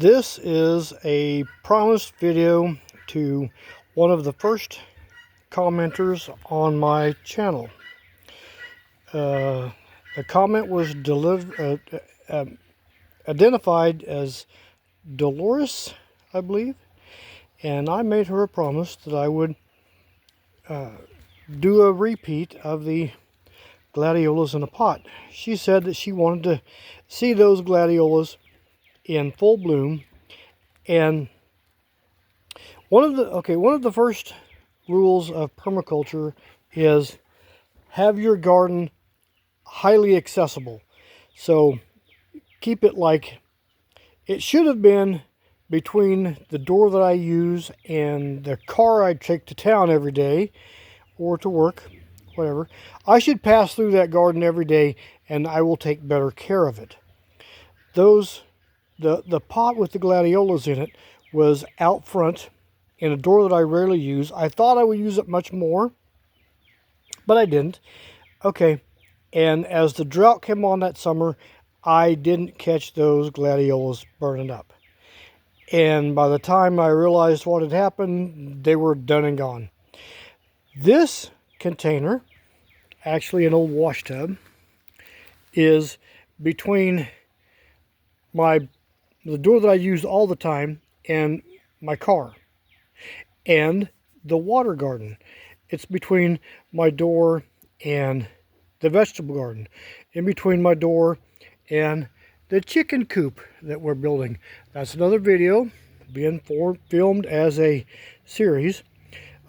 This is a promised video to one of the first commenters on my channel. The comment was identified as Dolores, I believe, and I made her a promise that I would do a repeat of the Gladiolas in a pot. She said that she wanted to see those Gladiolas in full bloom, and one of the first rules of permaculture is have your garden highly accessible. So keep it like it should have been between the door that I use and the car I take to town every day or to work, whatever. I should pass through that garden every day, and I will take better care of it. The pot with the Gladiolas in it was out front in a door that I rarely use. I thought I would use it much more, but I didn't. Okay, and as the drought came on that summer, I didn't catch those Gladiolas burning up. And by the time I realized what had happened, they were done and gone. This container, actually an old wash tub, is between the door that I use all the time and my car and the water garden. It's between my door and the vegetable garden, in between my door and the chicken coop that we're building. That's another video being filmed as a series.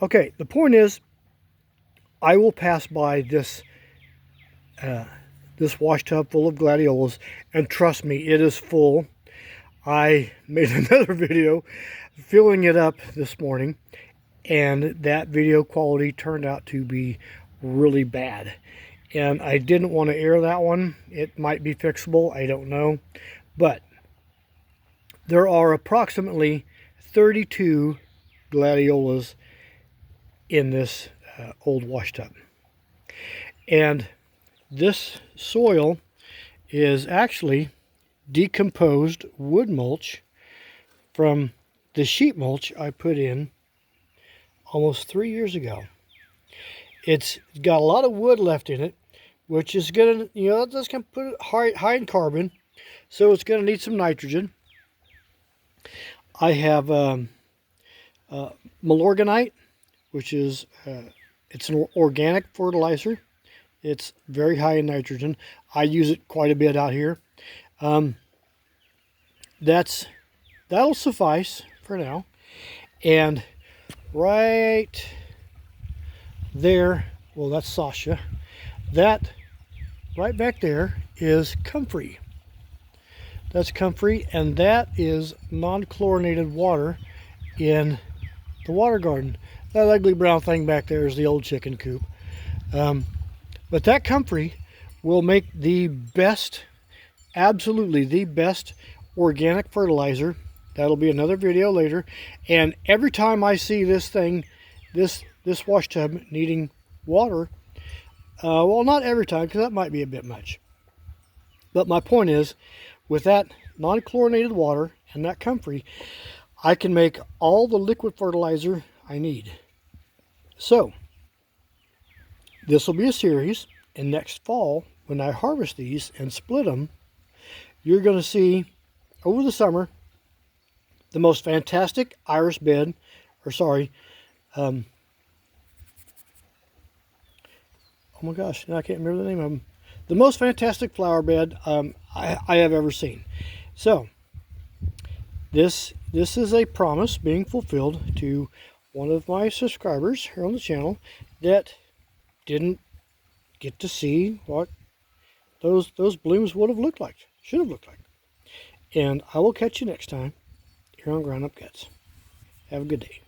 Okay, the point is, I will pass by this wash tub full of Gladiolas, and trust me, it is full. I made another video filling it up this morning, and that video quality turned out to be really bad. And I didn't want to air that one. It might be fixable, I don't know. But there are approximately 32 Gladiolas in this old wash tub. And this soil is actually decomposed wood mulch from the sheet mulch I put in almost 3 years ago. It's got a lot of wood left in it, which is going to, that's going to put it high in carbon, so it's going to need some nitrogen. I have Milorganite, which is it's an organic fertilizer. It's very high in nitrogen. I use it quite a bit out here. That'll suffice for now. And right there, well, that's Sasha. That right back there is comfrey. That's comfrey, and that is non-chlorinated water in the water garden. That ugly brown thing back there is the old chicken coop. But that comfrey will make the best, absolutely the best organic fertilizer. That'll be another video later. And every time I see this thing, this wash tub needing water, well, not every time, because that might be a bit much. But my point is, with that non-chlorinated water and that comfrey, I can make all the liquid fertilizer I need. So this will be a series, and next fall, when I harvest these and split them, you're going to see, over the summer, the most fantastic iris bed, or sorry, oh my gosh, I can't remember the name of them. The most fantastic flower bed I have ever seen. So, this is a promise being fulfilled to one of my subscribers here on the channel that didn't get to see what those blooms would have looked like, should have looked like. And I will catch you next time here on Ground Up Guts. Have a good day.